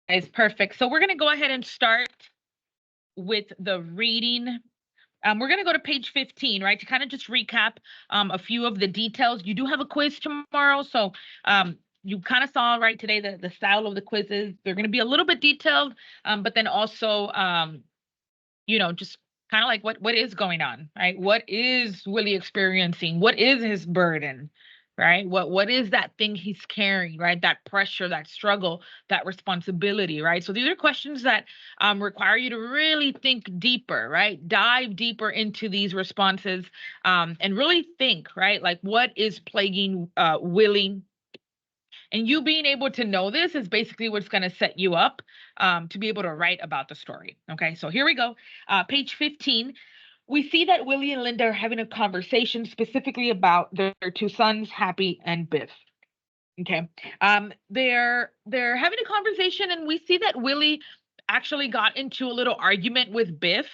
Is perfect. So we're going to go ahead and start with the reading. We're going to go to page 15, right, to kind of just recap a few of the details. You do have a quiz tomorrow, so you kind of saw right today the style of the quizzes. They're going to be a little bit detailed, but then also, just kind of like what is going on, right? What is Willie experiencing? What is his burden? Right? What is that thing he's carrying, right? That pressure, that struggle, that responsibility, right? So these are questions that require you to really think deeper, right? Dive deeper into these responses, and really think, right? Like what is plaguing Willie, and you being able to know this is basically what's going to set you up to be able to write about the story. Okay, so here we go. Page 15. We see that Willie and Linda are having a conversation specifically about their two sons, Happy and Biff. Okay, they're having a conversation, and we see that Willie actually got into a little argument with Biff.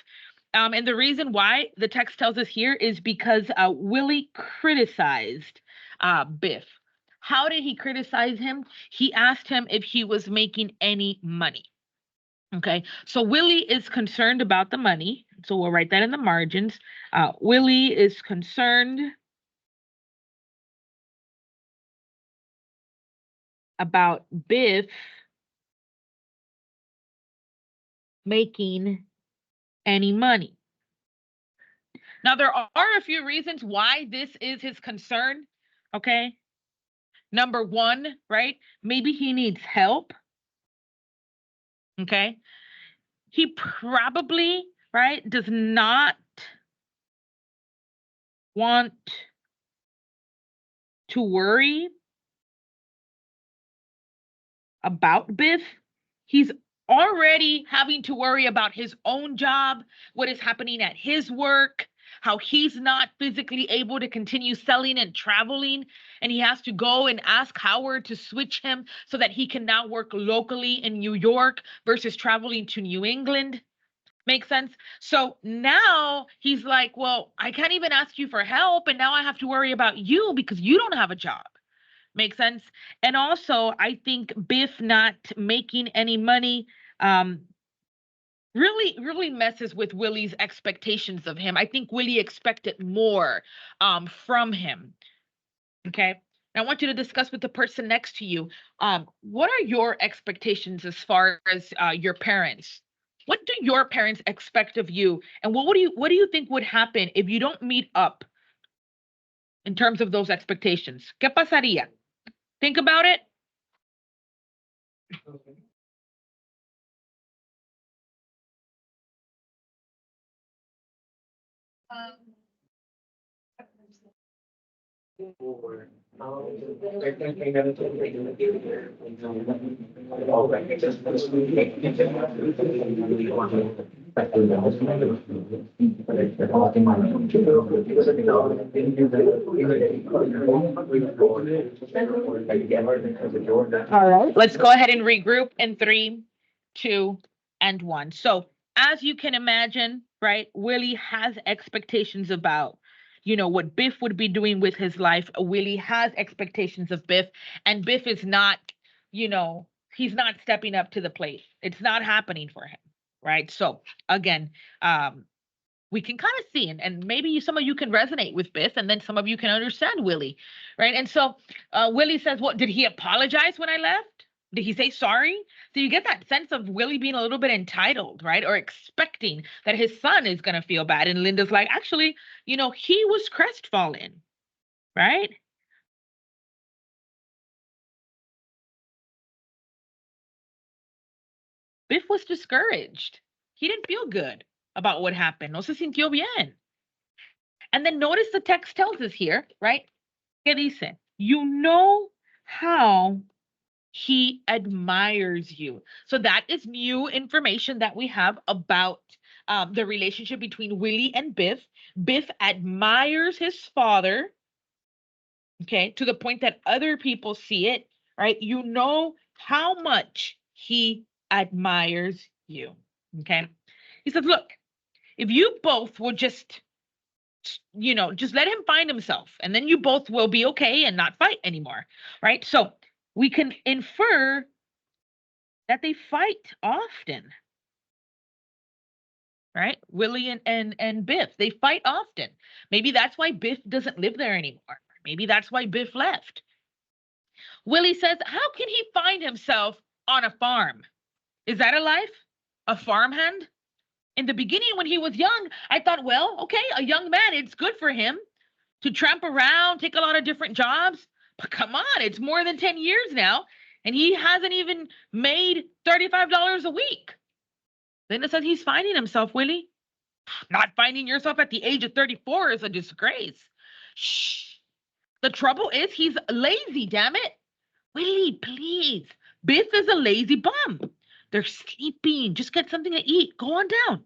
And the reason why the text tells us here is because Willie criticized Biff. How did he criticize him? He asked him if he was making any money. Okay, so Willie is concerned about the money. So we'll write that in the margins. Willie is concerned about Biff making any money. Now, there are a few reasons why this is his concern. Okay. Number one, right? Maybe he needs help. Okay. He probably, right, does not want to worry about Biff. He's already having to worry about his own job, what is happening at his work, how he's not physically able to continue selling and traveling, and he has to go and ask Howard to switch him so that he can now work locally in New York versus traveling to New England. Make sense? So now he's like, well, I can't even ask you for help, and now I have to worry about you because you don't have a job. Make sense? And also, I think Biff not making any money really messes with Willie's expectations of him. I think Willie expected more from him. Okay. And I want you to discuss with the person next to you. What are your expectations as far as your parents? What do your parents expect of you? And what do you think would happen if you don't meet up in terms of those expectations? ¿Qué pasaría? Think about it. All right. Let's go ahead and regroup in three, two, and one. So, as you can imagine, right, Willie has expectations about, what Biff would be doing with his life. Willie has expectations of Biff, and Biff is not, he's not stepping up to the plate. It's not happening for him, right? So, again, we can kind of see, and maybe some of you can resonate with Biff, and then some of you can understand Willie, right? And so Willie says, "What did he apologize when I left? Did he say sorry?" So you get that sense of Willie being a little bit entitled, right, or expecting that his son is going to feel bad. And Linda's like, actually, he was crestfallen, right? Biff was discouraged. He didn't feel good about what happened. No se sintió bien. And then notice the text tells us here, right? ¿Qué dice? You know how he admires you. So that is new information that we have about the relationship between Willie and Biff. Biff admires his father, okay, to the point that other people see it, right? You know how much he admires you, okay? He says, look, if you both will just let him find himself, and then you both will be okay and not fight anymore, right? So we can infer that they fight often, right? Willie and Biff, they fight often. Maybe that's why Biff doesn't live there anymore. Maybe that's why Biff left. Willie says, how can he find himself on a farm? Is that a life? A farmhand? In the beginning, when he was young, I thought, well, okay, a young man, it's good for him to tramp around, take a lot of different jobs. But come on, it's more than 10 years now, and he hasn't even made $35 a week. Then it says he's finding himself, Willie. Not finding yourself at the age of 34 is a disgrace. Shh. The trouble is he's lazy, damn it. Willie, please. Biff is a lazy bum. They're sleeping. Just get something to eat. Go on down.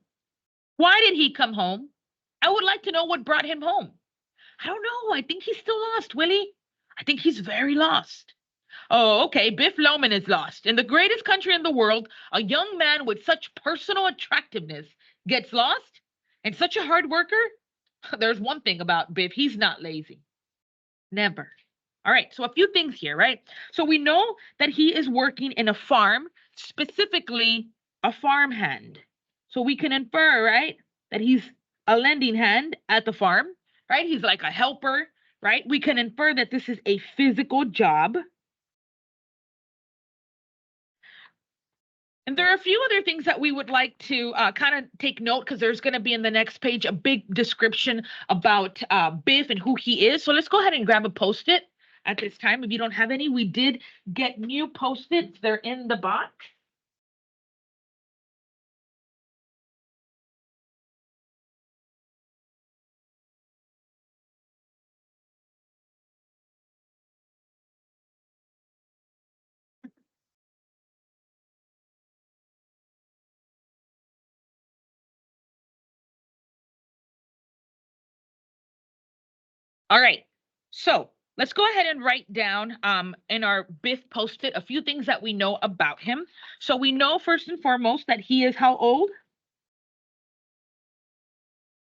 Why did he come home? I would like to know what brought him home. I don't know. I think he's still lost, Willie. I think he's very lost. Oh, okay. Biff Loman is lost. In the greatest country in the world, a young man with such personal attractiveness gets lost and such a hard worker. There's one thing about Biff. He's not lazy. Never. All right. So a few things here, right? So we know that he is working in a farm, specifically a farmhand. So we can infer, right, that he's a lending hand at the farm, right? He's like a helper, right? We can infer that this is a physical job. And there are a few other things that we would like to kind of take note, because there's going to be in the next page a big description about Biff and who he is. So let's go ahead and grab a Post-it at this time. If you don't have any, we did get new Post-its. They're in the box. All right. So let's go ahead and write down in our Biff Post-it a few things that we know about him. So we know first and foremost that he is how old?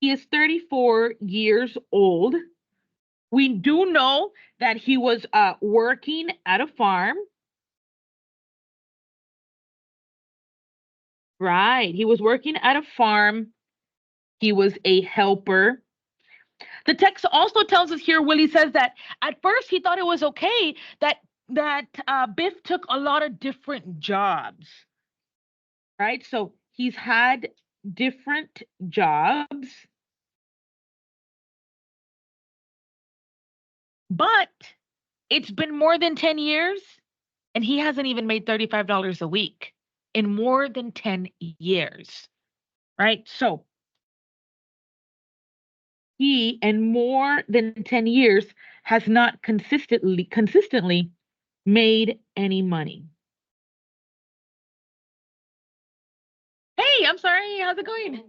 He is 34 years old. We do know that he was working at a farm. Right. He was working at a farm. He was a helper. The text also tells us here, Willie says that at first he thought it was okay that Biff took a lot of different jobs. Right? So he's had different jobs. But it's been more than 10 years and he hasn't even made $35 a week in more than 10 years. Right? So he, in more than 10 years, has not consistently made any money. Hey, I'm sorry. How's it going?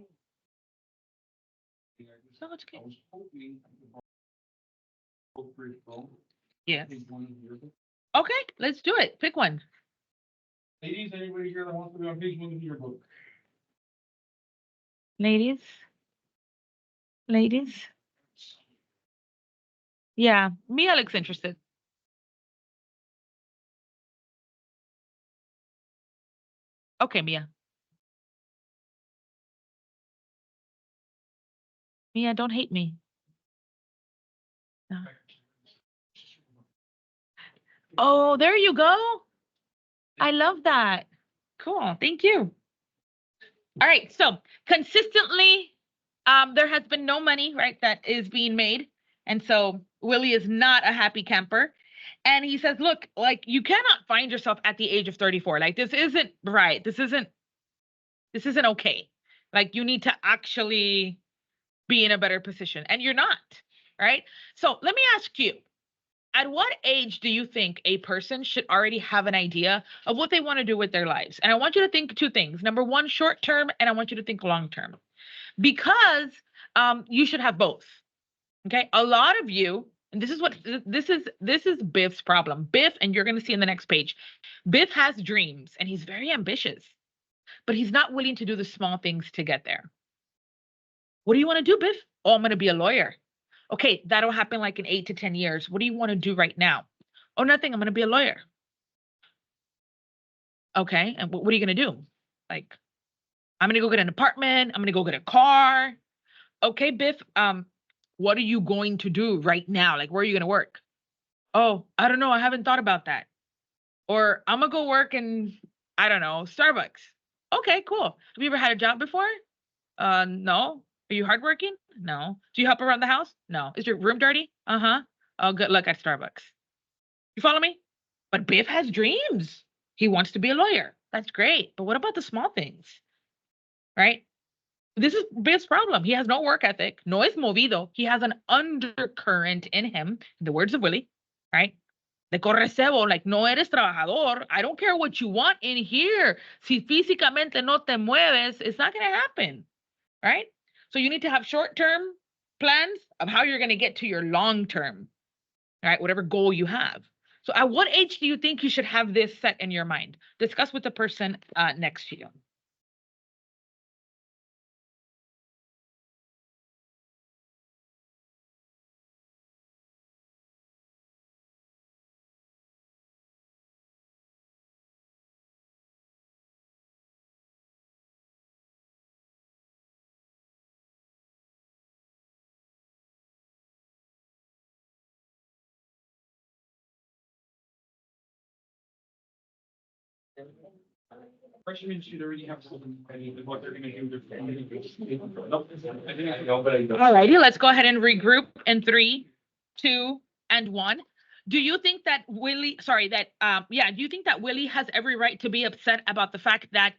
So much good. Yes. Okay, let's do it. Pick one. Ladies, anybody here that wants to be on page 1 of your book? Ladies? Ladies? Yeah, Mia looks interested. Okay, Mia. Mia, don't hate me. No. Oh, there you go. I love that. Cool. Thank you. All right. So consistently, there has been no money, right, that is being made. And so Willie is not a happy camper. And he says, look, like you cannot find yourself at the age of 34. Like this isn't right. This isn't okay. Like you need to actually be in a better position. And you're not, right? So let me ask you, at what age do you think a person should already have an idea of what they want to do with their lives? And I want you to think two things. Number one, short term, and I want you to think long term. Because you should have both. Okay? A lot of you, and this is Biff's problem. Biff, and you're going to see in the next page, Biff has dreams and he's very ambitious, but he's not willing to do the small things to get there. What do you want to do, Biff? Oh, I'm going to be a lawyer. Okay, that'll happen like in 8 to 10 years. What do you want to do right now? Oh, nothing. I'm going to be a lawyer. Okay, and what are you gonna do? Like, I'm gonna go get an apartment. I'm gonna go get a car. Okay, Biff. What are you going to do right now? Like, where are you gonna work? Oh, I don't know. I haven't thought about that. Or I'm gonna go work in, I don't know, Starbucks. Okay, cool. Have you ever had a job before? No. Are you hardworking? No. Do you help around the house? No. Is your room dirty? Uh-huh. Oh, good luck at Starbucks. You follow me? But Biff has dreams. He wants to be a lawyer. That's great. But what about the small things? Right? This is Biff's problem. He has no work ethic. No es movido. He has an undercurrent in him, in the words of Willie, right? De correcebo, like no eres trabajador. I don't care what you want in here. Si físicamente no te mueves, it's not going to happen, right? So you need to have short-term plans of how you're going to get to your long-term, right? Whatever goal you have. So at what age do you think you should have this set in your mind? Discuss with the person next to you. Freshmen should already have something, I mean, what they're gonna do. Nope. I think I know, but I don't. All righty, let's go ahead and regroup in 3, 2, and 1. Do you think that Willie, sorry, that, do you think that Willie has every right to be upset about the fact that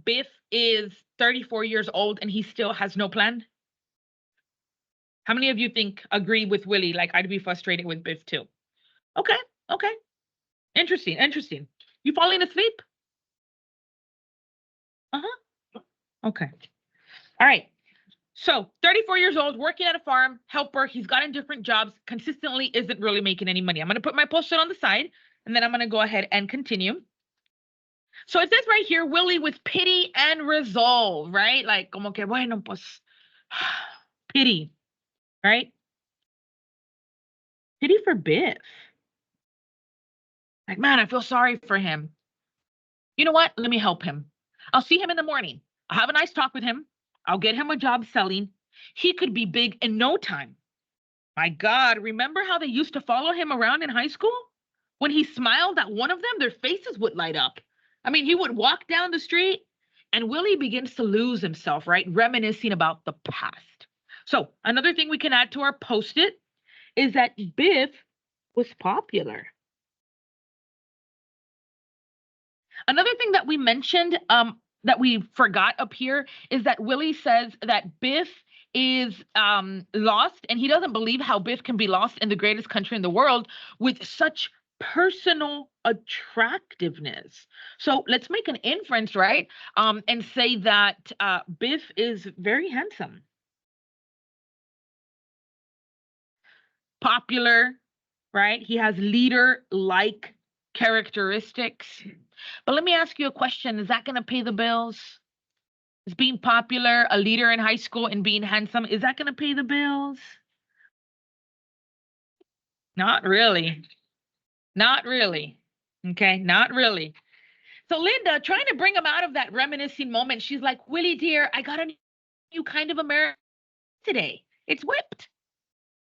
Biff is 34 years old and he still has no plan? How many of you think agree with Willie? Like, I'd be frustrated with Biff too. Okay, okay. Interesting, interesting. You falling asleep? Uh-huh. Okay. All right. So 34 years old, working at a farm, helper. He's gotten different jobs, consistently isn't really making any money. I'm going to put my post-it on the side, and then I'm going to go ahead and continue. So it says right here, Willie with pity and resolve, right? Like, como que, bueno, pues, pity, right? Pity for Biff. Like, man, I feel sorry for him. You know what? Let me help him. I'll see him in the morning. I'll have a nice talk with him. I'll get him a job selling. He could be big in no time. My God, remember how they used to follow him around in high school? When he smiled at one of them, their faces would light up. I mean, he would walk down the street and Willie begins to lose himself, right? Reminiscing about the past. So, another thing we can add to our post it is that Biff was popular. Another thing that we mentioned that we forgot up here is that Willie says that Biff is lost, and he doesn't believe how Biff can be lost in the greatest country in the world with such personal attractiveness. So let's make an inference, right? And say that Biff is very handsome, popular, right? He has leader-like characteristics. But let me ask you a question. Is that going to pay the bills? Is being popular, a leader in high school, and being handsome, is that going to pay the bills? Not really. Not really. Okay, not really. So Linda, trying to bring him out of that reminiscing moment, she's like, Willie, dear, I got a new kind of American today. It's whipped.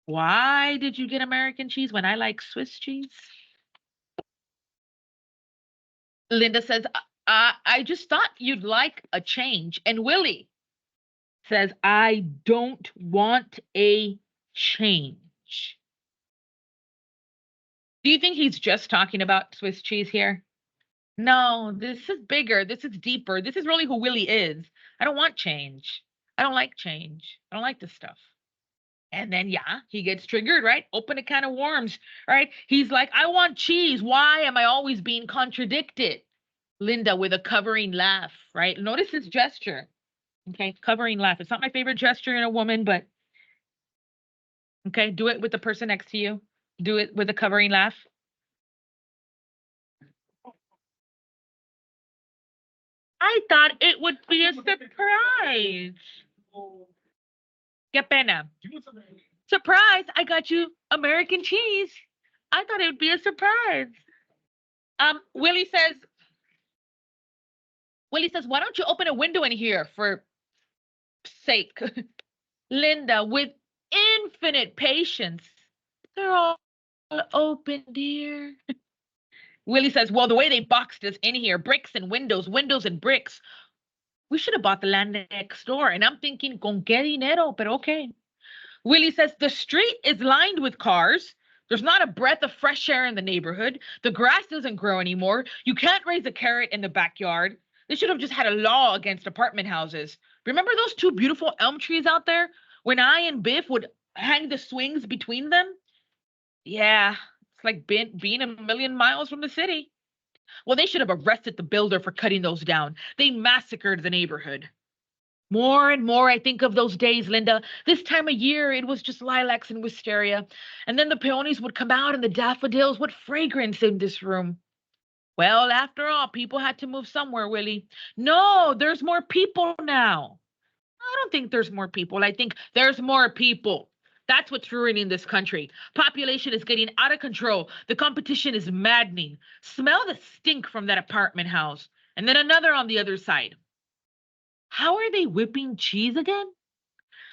Why did you get American cheese when I like Swiss cheese? Linda says, I just thought you'd like a change. And Willie says, I don't want a change. Do you think he's just talking about Swiss cheese here? No, this is bigger. This is deeper. This is really who Willie is. I don't want change. I don't like change. I don't like this stuff. And then, yeah, he gets triggered, right? Open a can of worms, right? He's like, I want cheese. Why am I always being contradicted? Linda with a covering laugh, right? Notice his gesture. Okay, covering laugh. It's not my favorite gesture in a woman, but okay, do it with the person next to you. Do it with a covering laugh. I thought it would be a surprise. Qué pena. Surprise, I got you American cheese. I thought it would be a surprise. Willie says, Willie says, why don't you open a window in here for sake? Linda, with infinite patience. They're all open, dear. Willie says, well, the way they boxed us in here, bricks and windows, windows and bricks. We should have bought the land next door. And I'm thinking, con qué dinero? But okay. Willie says, the street is lined with cars. There's not a breath of fresh air in the neighborhood. The grass doesn't grow anymore. You can't raise a carrot in the backyard. They should have just had a law against apartment houses. Remember those two beautiful elm trees out there? When I and Biff would hang the swings between them? Yeah, it's like being a million miles from the city. Well, they should have arrested the builder for cutting those down. They massacred the neighborhood. More and more, I think of those days, Linda. This time of year, it was just lilacs and wisteria. And then the peonies would come out and the daffodils. What fragrance in this room. Well, after all, people had to move somewhere, Willie. No, there's more people now. I don't think there's more people. I think there's more people. That's what's ruining this country. Population is getting out of control. The competition is maddening. Smell the stink from that apartment house. And then another on the other side. How are they whipping cheese again?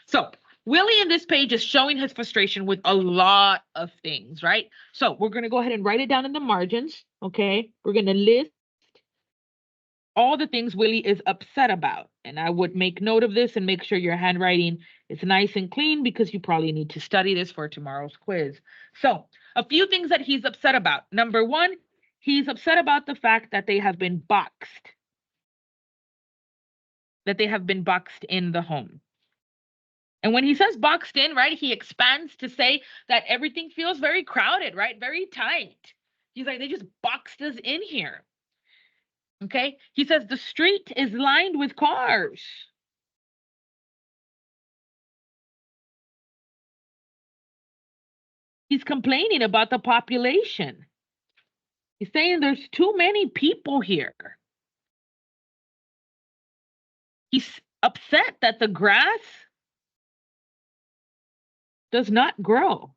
So Willie in this page is showing his frustration with a lot of things, right? So we're going to go ahead and write it down in the margins, okay? We're going to list all the things Willie is upset about. And I would make note of this and make sure your handwriting is nice and clean because you probably need to study this for tomorrow's quiz. So a few things that he's upset about. Number one, he's upset about the fact that they have been boxed. That they have been boxed in the home. And when he says boxed in, right, he expands to say that everything feels very crowded, right? Very tight. He's like, they just boxed us in here. Okay. He says the street is lined with cars. He's complaining about the population. He's saying there's too many people here. He's upset that the grass does not grow.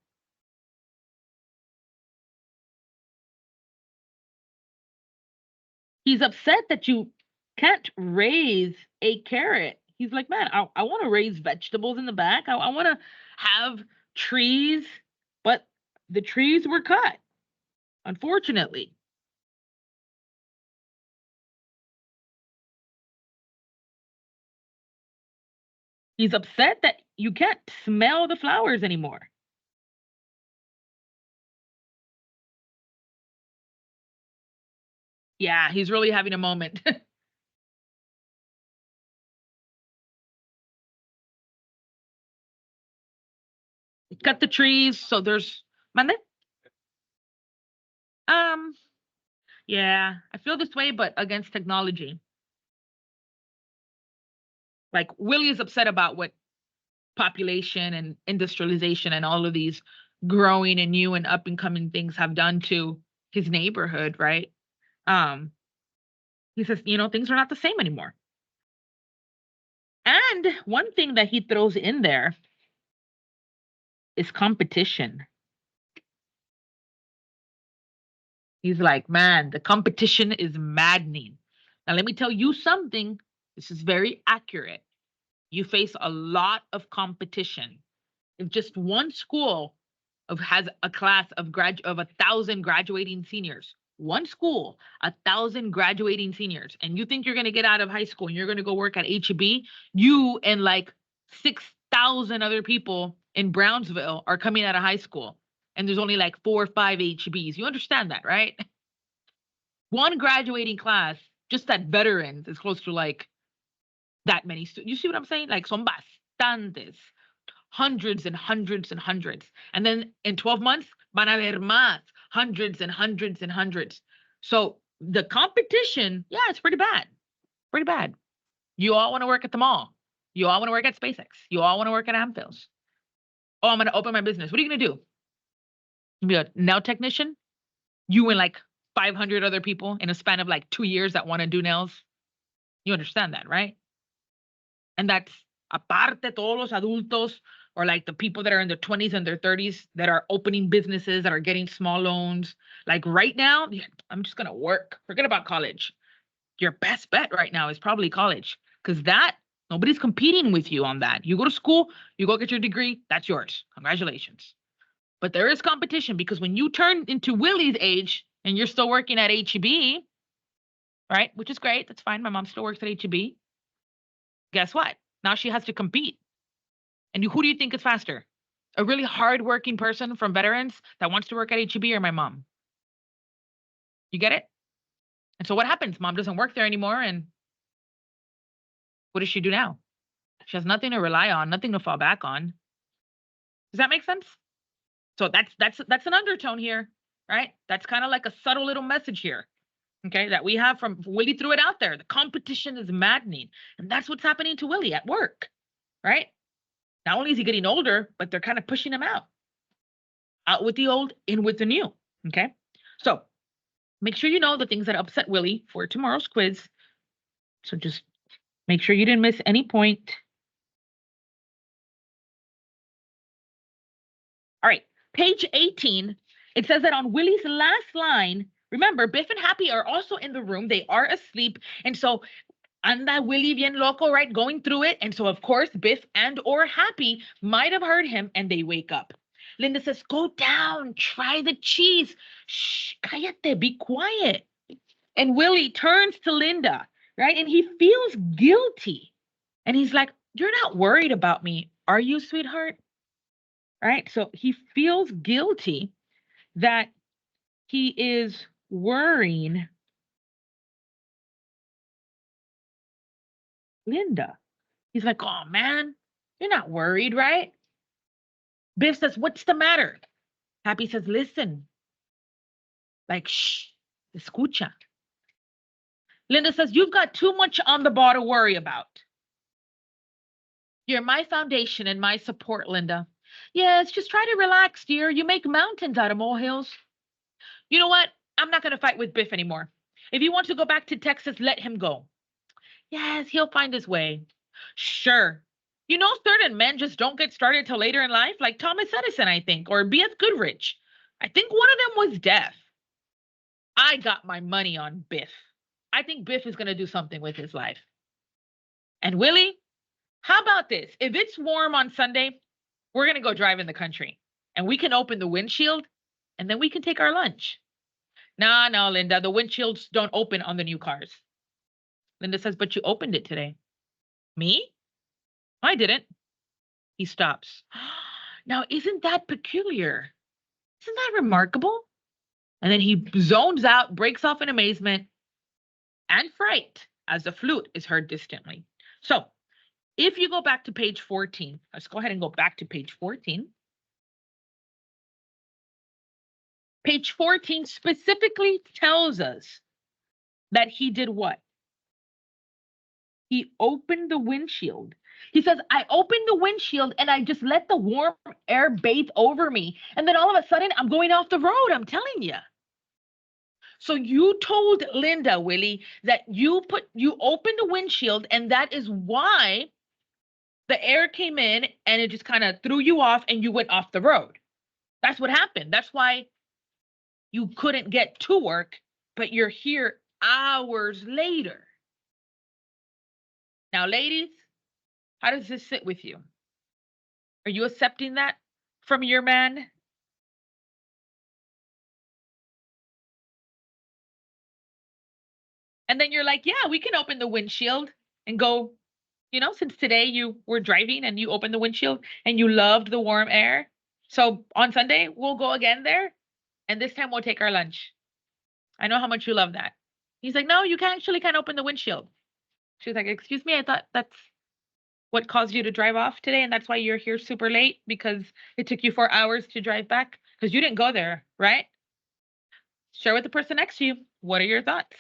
He's upset that you can't raise a carrot. He's like, man, I want to raise vegetables in the back. I want to have trees, but the trees were cut, unfortunately. He's upset that you can't smell the flowers anymore. Yeah, he's really having a moment. Cut the trees, so there's Mande? Um, yeah, I feel this way, but against technology. Like Willie is upset about what population and industrialization and all of these growing and new and up and coming things have done to his neighborhood, right? Um, he says, things are not the same anymore. And one thing that he throws in there is competition. He's like, man, the competition is maddening. Now, let me tell you something. This is very accurate. You face a lot of competition. If just one school has a class of 1,000 graduating seniors, one school, 1,000 graduating seniors, and you think you're going to get out of high school and you're going to go work at HEB, you and like 6,000 other people in Brownsville are coming out of high school, and there's only like 4 or 5 HEBs. You understand that, right? One graduating class, just at veterans, is close to like that many. You see what I'm saying? Like, son bastantes. Hundreds and hundreds and hundreds. And then in 12 months, van a haber más. Hundreds and hundreds and hundreds. So the competition, yeah, it's pretty bad. Pretty bad. You all want to work at the mall. You all want to work at SpaceX. You all want to work at Amphils. Oh, I'm going to open my business. What are you going to do? You be a nail technician? You and like 500 other people in a span of like 2 years that want to do nails? You understand that, right? And that's aparte todos los adultos or like the people that are in their 20s and their 30s that are opening businesses, that are getting small loans. Like right now, I'm just going to work. Forget about college. your best bet right now is probably college, because that nobody's competing with you on that. You go to school, you go get your degree, that's yours. Congratulations. But there is competition, because when you turn into Willie's age and you're still working at HEB, right? Which is great. That's fine. My mom still works at HEB. Guess what? Now she has to compete. And who do you think is faster? A really hardworking person from veterans that wants to work at HEB, or my mom? You get it? And so what happens? Mom doesn't work there anymore. And what does she do now? She has nothing to rely on, nothing to fall back on. Does that make sense? So that's an undertone here, right? That's kind of like a subtle little message here, okay, that we have from Willie threw it out there. The competition is maddening. And that's what's happening to Willie at work, right? Not only is he getting older, but they're kind of pushing him out with the old, in with the new, okay? So make sure you know the things that upset Willie for tomorrow's quiz. So just make sure you didn't miss any point. All right, page 18, it says that on Willie's last line, remember, Biff and Happy are also in the room. They are asleep. And so anda Willie bien loco, right? Going through it. And so, of course, Biff and or Happy might have heard him and they wake up. Linda says, go down, try the cheese. Shh, cállate, be quiet. And Willie turns to Linda, right? And he feels guilty. And he's like, you're not worried about me, are you, sweetheart? Right? So he feels guilty that he is worrying Linda. He's like, oh man, you're not worried, right? Biff says, what's the matter? Happy says, listen. Like, shh, escucha. Linda says, you've got too much on the ball to worry about. You're my foundation and my support, Linda. Yes, just try to relax, dear. You make mountains out of molehills. You know what? I'm not going to fight with Biff anymore. If he wants to go back to Texas, let him go. Yes, he'll find his way. Sure. You know, certain men just don't get started till later in life, like Thomas Edison, I think, or B.F. Goodrich. I think one of them was deaf. I got my money on Biff. I think Biff is going to do something with his life. And Willie, how about this? If it's warm on Sunday, we're going to go drive in the country and we can open the windshield and then we can take our lunch. No, Linda, the windshields don't open on the new cars. Linda says, but you opened it today. Me? I didn't. He stops. Now, isn't that peculiar? Isn't that remarkable? And then he zones out, breaks off in amazement and fright as the flute is heard distantly. So if you go back to page 14, let's go ahead and go back to page 14. Page 14 specifically tells us that he did what? He opened the windshield. He says, I opened the windshield and I just let the warm air bathe over me. And then all of a sudden, I'm going off the road. I'm telling you. So you told Linda, Willie, that you opened the windshield and that is why the air came in and it just kind of threw you off and you went off the road. That's what happened. That's why you couldn't get to work, but you're here hours later. Now, ladies, how does this sit with you? Are you accepting that from your man? And then you're like, yeah, we can open the windshield and go, you know, since today you were driving and you opened the windshield and you loved the warm air. So on Sunday, we'll go again there. And this time we'll take our lunch. I know how much you love that. He's like, no, you can't open the windshield. She's like, excuse me, I thought that's what caused you to drive off today. And that's why you're here super late, because it took you 4 hours to drive back because you didn't go there, right? Share with the person next to you. What are your thoughts?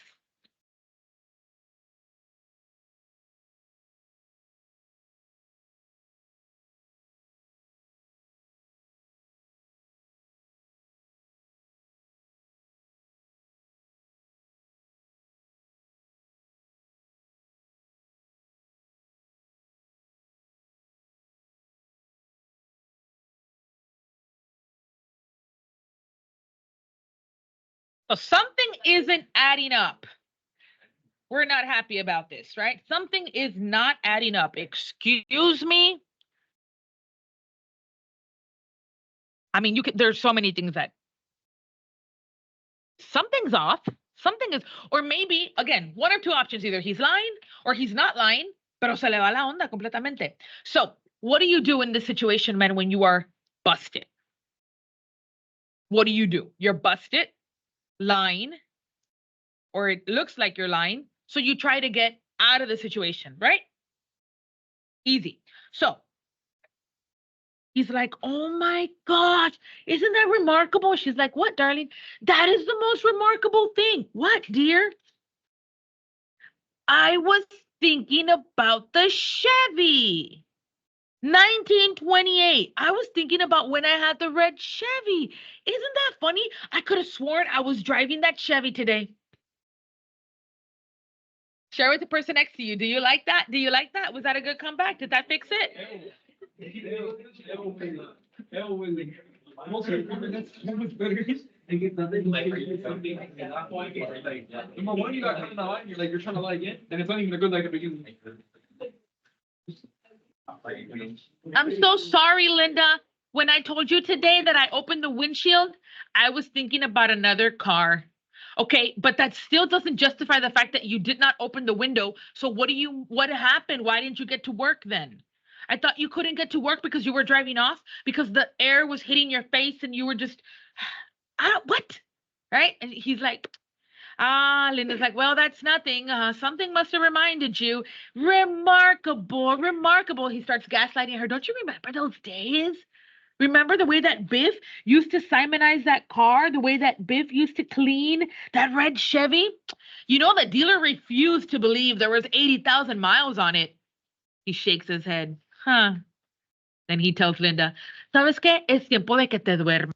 So something isn't adding up. we're not happy about this, right? Something is not adding up. Excuse me. I mean, there's so many things that something's off. Something is, or maybe, again, one or two options. Either he's lying or he's not lying, pero se le va la onda completamente. So what do you do in this situation, man, when you are busted? What do? You're busted, lying, or it looks like you're lying. So you try to get out of the situation, right? Easy. So he's like, oh my gosh, isn't that remarkable? She's like, what, darling? That is the most remarkable thing. What, dear? I was thinking about the Chevy. 1928. I was thinking about when I had the red Chevy. Isn't that funny? I could have sworn I was driving that Chevy today. Share with the person next to you. Do you like that? Do you like that? Was that a good comeback? Did that fix it? Number one, you got kind of line. You're trying to lie again, and it's not even a good lie to begin with. I'm so sorry, Linda. When I told you today that I opened the windshield, I was thinking about another car. Okay, but that still doesn't justify the fact that you did not open the window. So what happened? Why didn't you get to work then? I thought you couldn't get to work because you were driving off because the air was hitting your face and you were just, what? Right? And he's like, Linda's like, well, that's nothing. Something must have reminded you. Remarkable, remarkable. He starts gaslighting her. Don't you remember those days? Remember the way that Biff used to Simonize that car? The way that Biff used to clean that red Chevy? You know, the dealer refused to believe there was 80,000 miles on it. He shakes his head. Huh. Then he tells Linda, ¿Sabes qué? Es tiempo de que te duermas.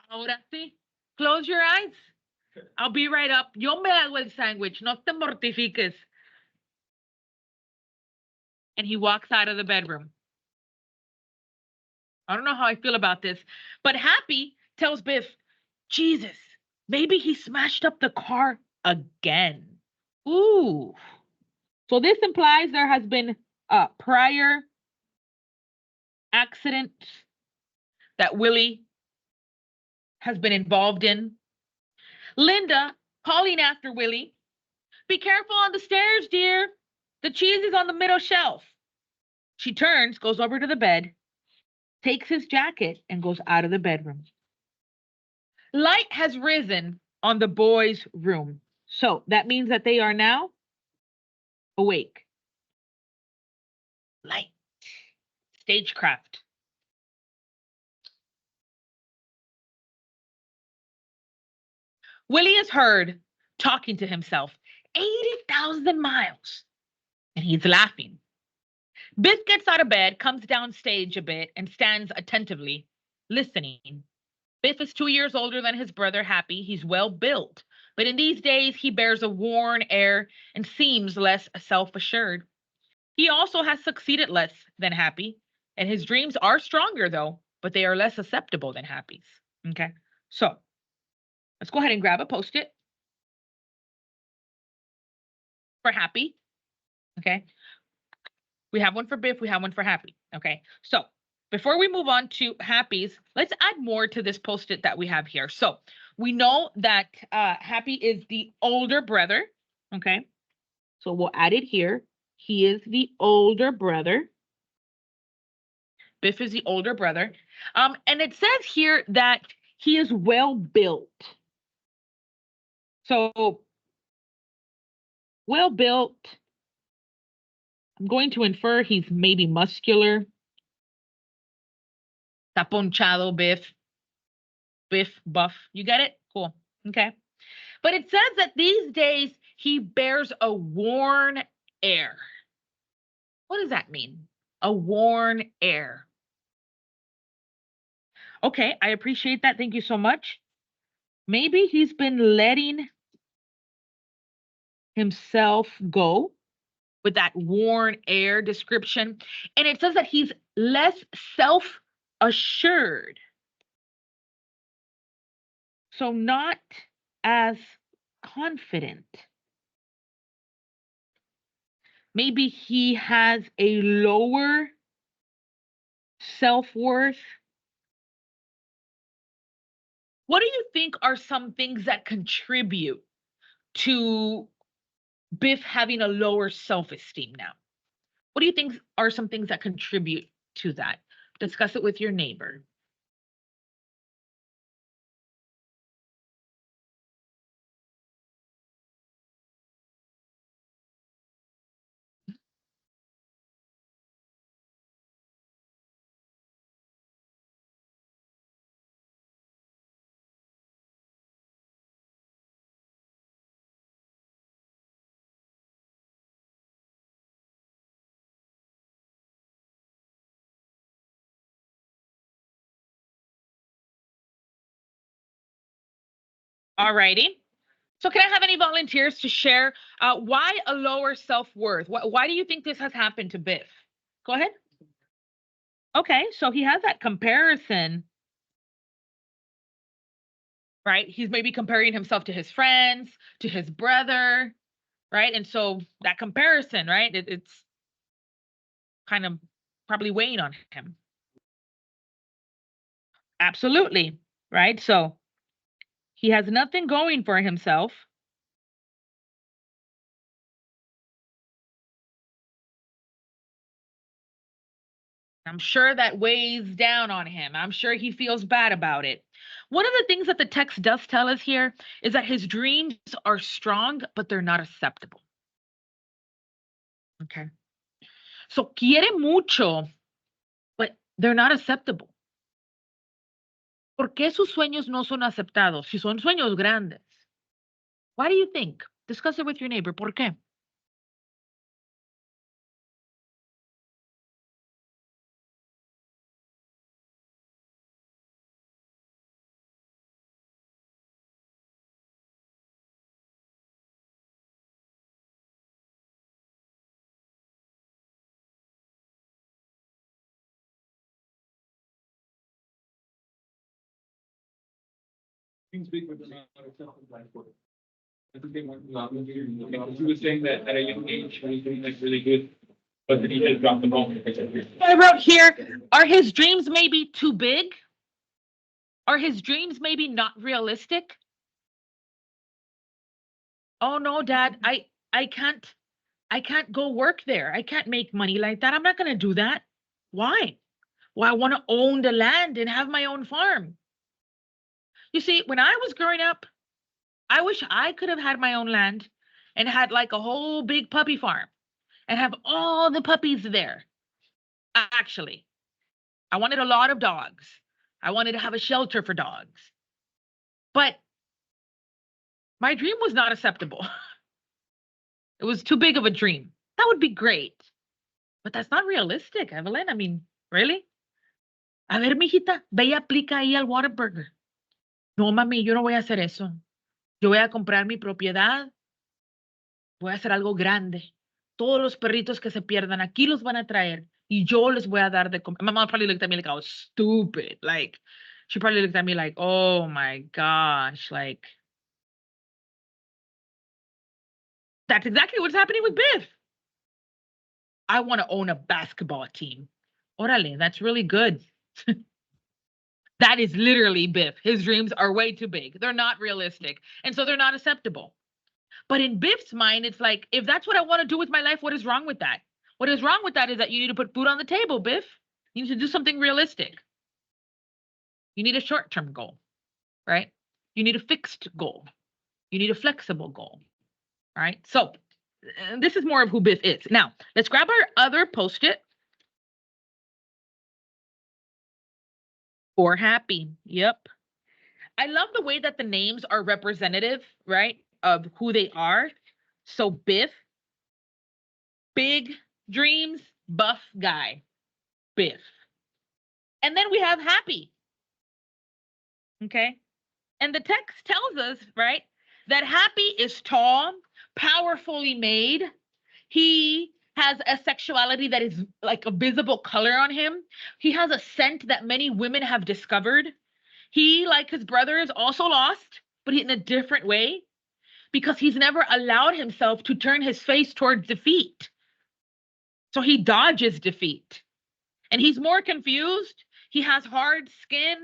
Ahora sí. Close your eyes. I'll be right up. Yo me hago el sandwich. No te mortifiques. And he walks out of the bedroom. I don't know how I feel about this, but Happy tells Biff, Jesus, maybe he smashed up the car again. Ooh. So this implies there has been a prior accident that Willie has been involved in. Linda calling after Willie, be careful on the stairs, dear. The cheese is on the middle shelf. She turns, goes over to the bed, takes his jacket, and goes out of the bedroom. Light has risen on the boys' room. So that means that they are now awake. Light. Stagecraft. Willie is heard talking to himself 80,000 miles. And he's laughing. Biff gets out of bed, comes downstage a bit, and stands attentively, listening. Biff is 2 years older than his brother Happy. He's well built, but in these days he bears a worn air and seems less self-assured. He also has succeeded less than Happy, and his dreams are stronger though, but they are less susceptible than Happy's. Okay, so let's go ahead and grab a post-it for Happy. Okay, we have one for Biff, we have one for Happy. Okay, so before we move on to Happy's, let's add more to this post-it that we have here. So we know that Happy is the older brother. Okay, so we'll add it here. He is the older brother. Biff is the older brother. And it says here that he is well built. So well built. I'm going to infer he's maybe muscular. Está ponchado, Biff. Biff, buff. You get it? Cool. Okay. But it says that these days he bears a worn air. What does that mean? A worn air. Okay, I appreciate that. Thank you so much. Maybe he's been letting himself go with that worn air description. And it says that he's less self-assured. So not as confident. maybe he has a lower self-worth. What do you think are some things that contribute to Biff having a lower self-esteem now? What do you think are some things that contribute to that? Discuss it with your neighbor. All righty. So can I have any volunteers to share why a lower self-worth? Why do you think this has happened to Biff? Go ahead. Okay, so he has that comparison, right? He's maybe comparing himself to his friends, to his brother, right? And so that comparison, right? It's kind of probably weighing on him. Absolutely, right? So he has nothing going for himself. I'm sure that weighs down on him. I'm sure he feels bad about it. One of the things that the text does tell us here is that his dreams are strong, but they're not acceptable. Okay. So quiere mucho, but they're not acceptable. ¿Por qué sus sueños no son aceptados si son sueños grandes? Why do you think? Discuss it with your neighbor. ¿Por qué? Dreams big, but they're not acceptable by for. I think they want, he was saying that at a young age, he was doing like really good, but then he just dropped the ball. I wrote here, are his dreams maybe too big? Are his dreams maybe not realistic? Oh no, Dad, I can't go work there. I can't make money like that. I'm not going to do that. Why? Well, I want to own the land and have my own farm. You see, when I was growing up, I wish I could have had my own land and had like a whole big puppy farm and have all the puppies there. Actually, I wanted a lot of dogs. I wanted to have a shelter for dogs. But my dream was not acceptable. It was too big of a dream. That would be great. But that's not realistic, Evelyn. I mean, really? A ver, mijita, ve y aplica ahí al Whataburger. No, mami, yo no voy a hacer eso. Yo voy a comprar mi propiedad. Voy a hacer algo grande. Todos los perritos que se pierdan aquí los van a traer y yo les voy a dar de comer. My mom probably looked at me like I was stupid. Like, she probably looked at me like, oh my gosh, like, that's exactly what's happening with Biff. I want to own a basketball team. Orale, that's really good. That is literally Biff. His dreams are way too big. They're not realistic. And so they're not acceptable. But in Biff's mind, it's like, if that's what I want to do with my life, what is wrong with that? What is wrong with that is that you need to put food on the table, Biff. You need to do something realistic. You need a short-term goal, right? You need a fixed goal. You need a flexible goal, right? So this is more of who Biff is. Now, let's grab our other Post-it. Or happy. Yep. I love the way that the names are representative, right, of who they are. So Biff, big dreams, buff guy, Biff. And then we have happy. Okay. And the text tells us, right, that happy is tall, powerfully made. He has a sexuality that is like a visible color on him. He has a scent that many women have discovered. He, like his brother, is also lost, but in a different way because he's never allowed himself to turn his face towards defeat. So he dodges defeat. And he's more confused. He has hard skin.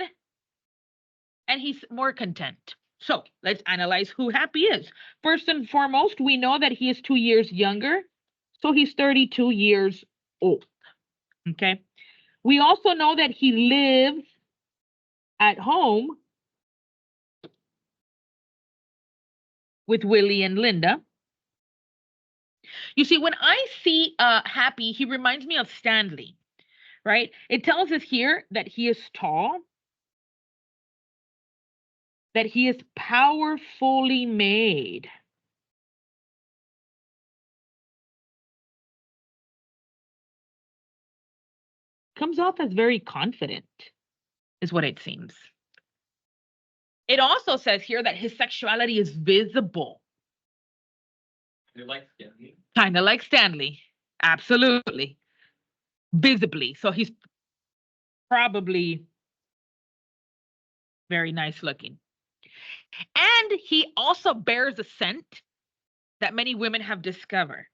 And he's more content. So let's analyze who Happy is. First and foremost, we know that he is 2 years younger. So he's 32 years old. Okay. We also know that he lives at home with Willie and Linda. You see, when I see Happy, he reminds me of Stanley, right? It tells us here that he is tall, that he is powerfully made. Comes off as very confident, is what it seems. It also says here that his sexuality is visible. Kind of like Stanley. Absolutely. Visibly. So he's probably very nice looking. And he also bears a scent that many women have discovered.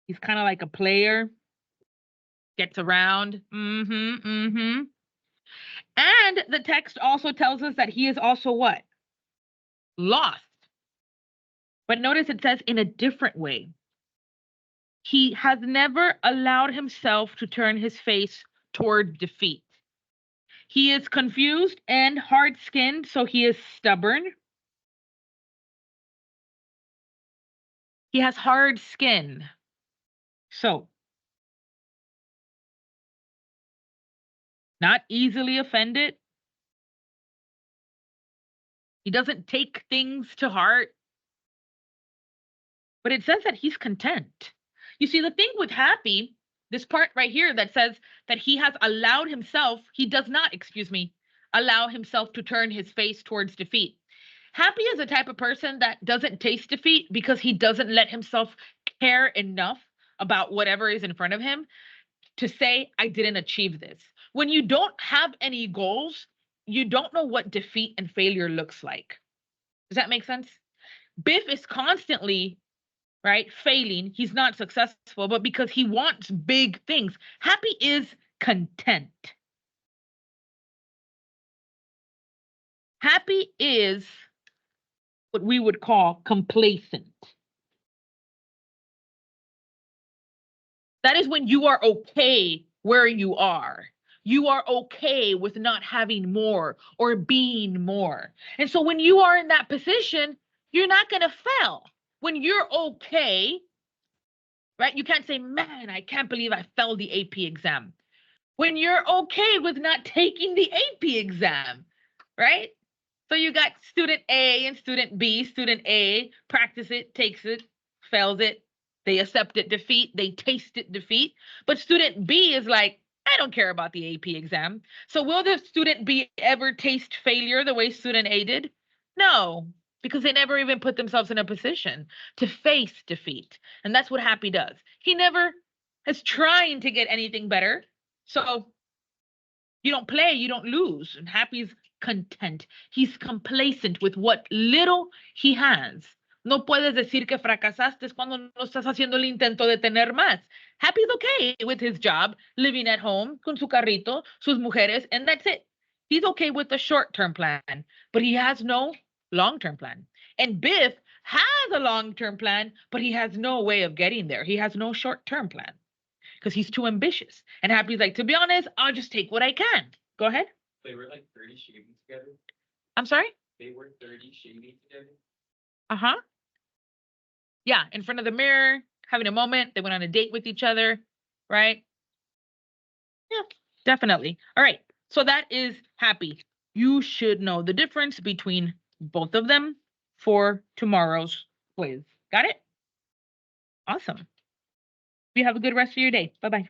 He's kind of like a player, gets around. And the text also tells us that he is also what? Lost. But notice it says in a different way. He has never allowed himself to turn his face toward defeat. He is confused and hard-skinned, so he is stubborn. He has hard skin. So, not easily offended. He doesn't take things to heart. But it says that he's content. You see, the thing with Happy, this part right here that says that he has allowed himself, he does not, allow himself to turn his face towards defeat. Happy is the type of person that doesn't taste defeat because he doesn't let himself care enough about whatever is in front of him to say, I didn't achieve this. When you don't have any goals, you don't know what defeat and failure looks like. Does that make sense? Biff is constantly, right, failing. He's not successful, but because he wants big things. Happy is content. Happy is what we would call complacent. That is when you are okay where you are. You are okay with not having more or being more. And so when you are in that position, you're not going to fail. When you're okay, right? You can't say, man, I can't believe I failed the AP exam. When you're okay with not taking the AP exam, right? So you got student A and student B. Student A practice it, takes it, fails it. They accept it, defeat. They taste it, defeat. But student B is like, I don't care about the AP exam. So will the student B ever taste failure the way student A did? No, because they never even put themselves in a position to face defeat. And that's what Happy does. He never is trying to get anything better. So you don't play, you don't lose. And Happy's content. He's complacent with what little he has. No puedes decir que fracasaste cuando no estás haciendo el intento de tener más. Happy's okay with his job, living at home, con su carrito, sus mujeres, and that's it. He's okay with the short-term plan, but he has no long-term plan. And Biff has a long-term plan, but he has no way of getting there. He has no short-term plan because he's too ambitious. And Happy's like, to be honest, I'll just take what I can. Go ahead. They were like 30 shaving together. I'm sorry? They were 30 shaving together. Uh-huh. Yeah, in front of the mirror, having a moment. They went on a date with each other, right? Yeah, definitely. All right, so that is Happy. You should know the difference between both of them for tomorrow's quiz. Got it? Awesome. You have a good rest of your day. Bye-bye.